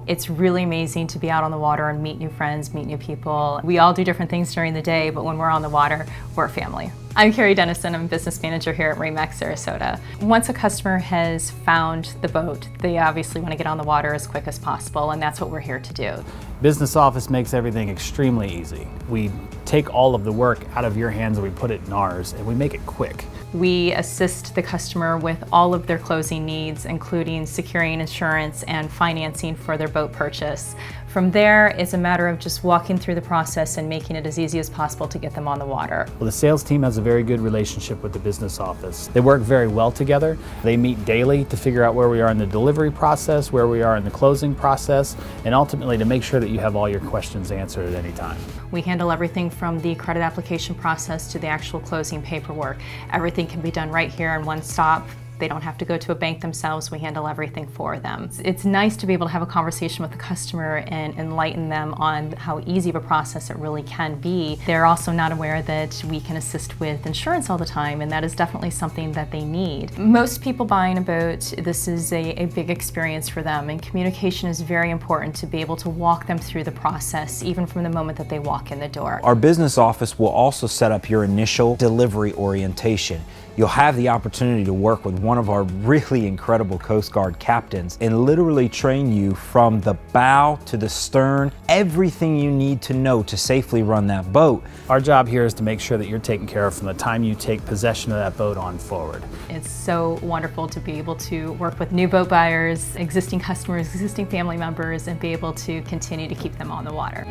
It's really amazing to be out on the water and meet new friends, meet new people. We all do different things during the day, but when we're on the water, we're a family. I'm Carrie Dennison, I'm a business manager here at MarineMax Sarasota. Once a customer has found the boat, they obviously want to get on the water as quick as possible, and that's what we're here to do. Business Office makes everything extremely easy. We take all of the work out of your hands and we put it in ours, and we make it quick. We assist the customer with all of their closing needs, including securing insurance and financing for their boat purchase. From there, it's a matter of just walking through the process and making it as easy as possible to get them on the water. Well, the sales team has a very good relationship with the business office. They work very well together. They meet daily to figure out where we are in the delivery process, where we are in the closing process, and ultimately to make sure that you have all your questions answered at any time. We handle everything from the credit application process to the actual closing paperwork. Everything can be done right here in one stop. They don't have to go to a bank themselves. We handle everything for them. It's nice to be able to have a conversation with the customer and enlighten them on how easy of a process it really can be. They're also not aware that we can assist with insurance all the time, and that is definitely something that they need. Most people buying a boat, this is a big experience for them, and communication is very important to be able to walk them through the process, even from the moment that they walk in the door. Our business office will also set up your initial delivery orientation. You'll have the opportunity to work with one of our really incredible Coast Guard captains and literally train you from the bow to the stern, everything you need to know to safely run that boat. Our job here is to make sure that you're taken care of from the time you take possession of that boat on forward. It's so wonderful to be able to work with new boat buyers, existing customers, existing family members, and be able to continue to keep them on the water.